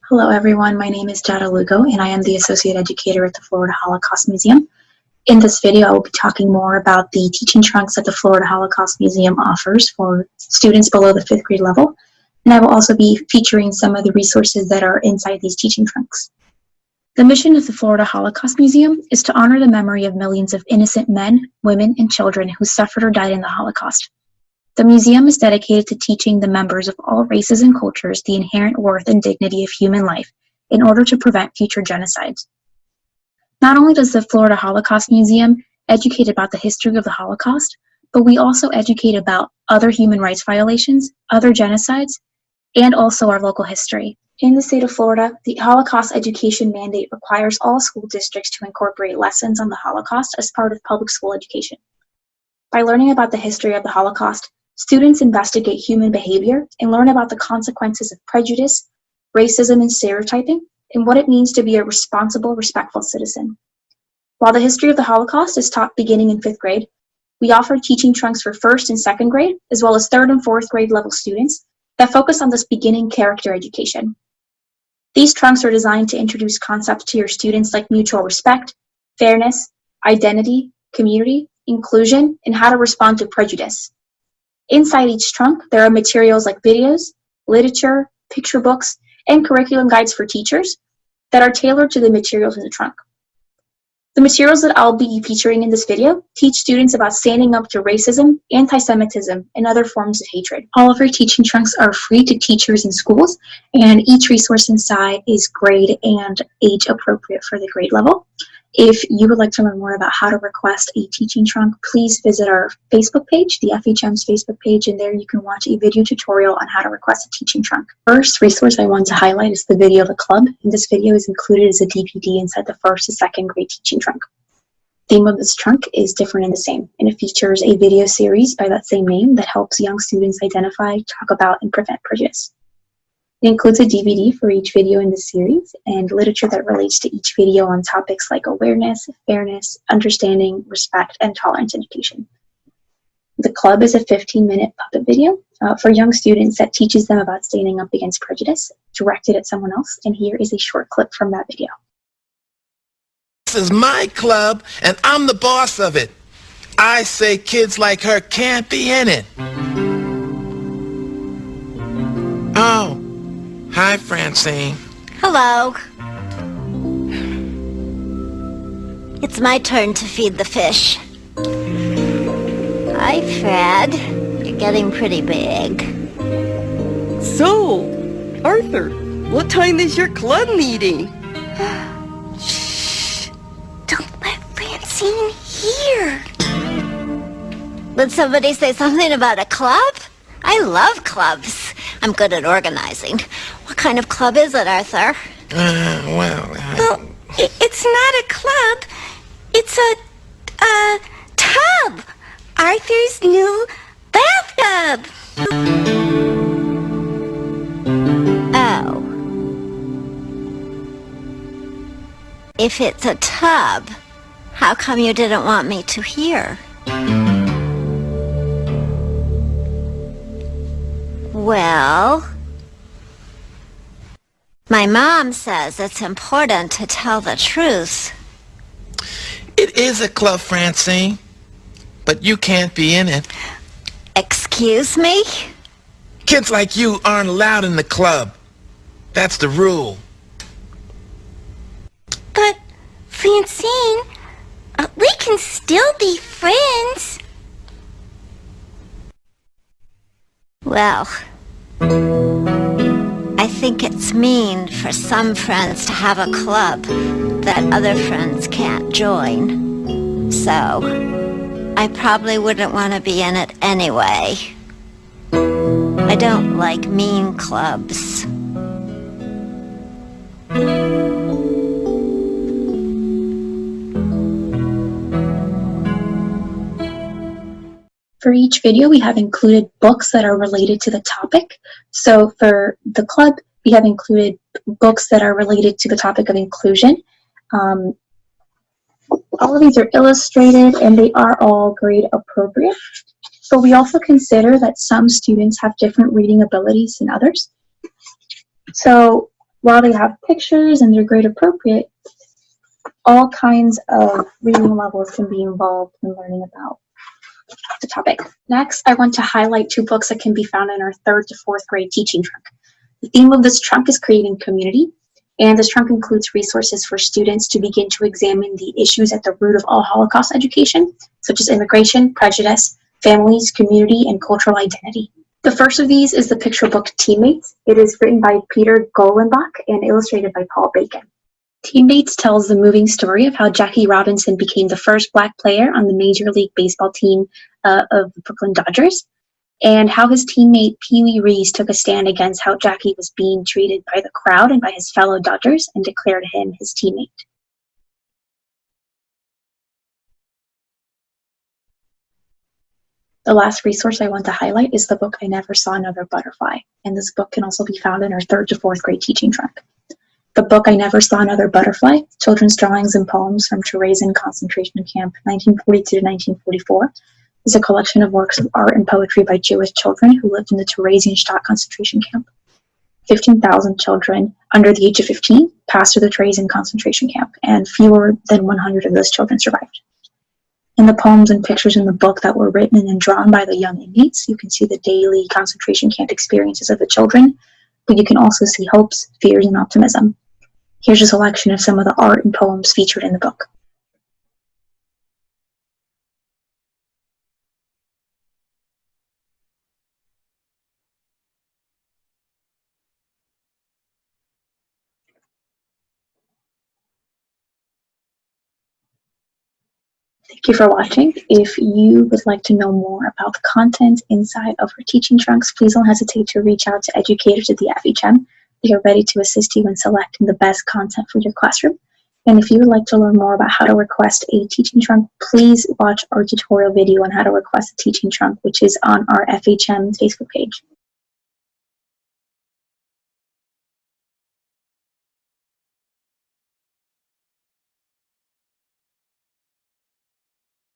Hello everyone, my name is Yara Lugo and I am the Associate Educator at the Florida Holocaust Museum. In this video, I will be talking more about the teaching trunks that the Florida Holocaust Museum offers for students below the 5th grade level, and I will also be featuring some of the resources that are inside these teaching trunks. The mission of the Florida Holocaust Museum is to honor the memory of millions of innocent men, women, and children who suffered or died in the Holocaust. The museum is dedicated to teaching the members of all races and cultures the inherent worth and dignity of human life in order to prevent future genocides. Not only does the Florida Holocaust Museum educate about the history of the Holocaust, but we also educate about other human rights violations, other genocides, and also our local history. In the state of Florida, the Holocaust education mandate requires all school districts to incorporate lessons on the Holocaust as part of public school education. By learning about the history of the Holocaust, students investigate human behavior and learn about the consequences of prejudice, racism, and stereotyping, and what it means to be a responsible, respectful citizen. While the history of the Holocaust is taught beginning in 5th grade, we offer teaching trunks for 1st and 2nd grade, as well as 3rd and 4th grade level students that focus on this beginning character education. These trunks are designed to introduce concepts to your students like mutual respect, fairness, identity, community, inclusion, and how to respond to prejudice. Inside each trunk, there are materials like videos, literature, picture books, and curriculum guides for teachers that are tailored to the materials in the trunk. The materials that I'll be featuring in this video teach students about standing up to racism, antisemitism, and other forms of hatred. All of our teaching trunks are free to teachers and schools, and each resource inside is grade and age appropriate for the grade level. If you would like to learn more about how to request a teaching trunk, please visit our Facebook page, the FHM's Facebook page, and there you can watch a video tutorial on how to request a teaching trunk. First resource I want to highlight is the video of the club, and this video is included as a DVD inside the 1st and 2nd grade teaching trunk. The theme of this trunk is different and the same, and it features a video series by that same name that helps young students identify, talk about, and prevent prejudice. It includes a DVD for each video in the series and literature that relates to each video on topics like awareness, fairness, understanding, respect, and tolerance education. The club is a 15-minute puppet video for young students that teaches them about standing up against prejudice, directed at someone else, and here is a short clip from that video. This is my club, and I'm the boss of it. I say kids like her can't be in it. Oh. Hi, Francine. Hello. It's my turn to feed the fish. Hi, Fred. You're getting pretty big. So, Arthur, what time is your club meeting? Shh. Don't let Francine hear. Did somebody say something about a club? I love clubs. I'm good at organizing. What kind of club is it, Arthur? Well, it's not a club. It's a tub. Arthur's new bathtub. Oh. If it's a tub, how come you didn't want me to hear? Well, my mom says it's important to tell the truth. It is a club, Francine, but you can't be in it. Excuse me? Kids like you aren't allowed in the club. That's the rule. But, Francine, we can still be friends. Well, I think it's mean for some friends to have a club that other friends can't join. So, I probably wouldn't want to be in it anyway. I don't like mean clubs. For each video, we have included books that are related to the topic. So for the club, we have included books that are related to the topic of inclusion. All of these are illustrated and they are all grade appropriate. But we also consider that some students have different reading abilities than others. So While they have pictures and they're grade appropriate, all kinds of reading levels can be involved in learning about the topic. Next, I want to highlight 2 books that can be found in our 3rd to 4th grade teaching trunk. The theme of this trunk is creating community, and this trunk includes resources for students to begin to examine the issues at the root of all Holocaust education, such as immigration, prejudice, families, community, and cultural identity. The first of these is the picture book Teammates. It is written by Peter Golenbach and illustrated by Paul Bacon. Teammates tells the moving story of how Jackie Robinson became the first Black player on the Major League Baseball team of the Brooklyn Dodgers, and how his teammate Pee Wee Reese took a stand against how Jackie was being treated by the crowd and by his fellow Dodgers and declared him his teammate. The last resource I want to highlight is the book I Never Saw Another Butterfly, and this book can also be found in our 3rd to 4th grade teaching trunk. The book I Never Saw Another Butterfly, Children's Drawings and Poems from Terezin Concentration Camp 1942 to 1944, is a collection of works of art and poetry by Jewish children who lived in the Theresienstadt concentration camp. 15,000 children under the age of 15 passed through the Terezin concentration camp, and fewer than 100 of those children survived. In the poems and pictures in the book that were written and drawn by the young inmates, you can see the daily concentration camp experiences of the children, but you can also see hopes, fears, and optimism. Here's a selection of some of the art and poems featured in the book. Thank you for watching. If you would like to know more about the content inside of our teaching trunks, please don't hesitate to reach out to educators at the FHM. They are ready to assist you in selecting the best content for your classroom. And if you would like to learn more about how to request a teaching trunk, please watch our tutorial video on how to request a teaching trunk, which is on our FHM Facebook page.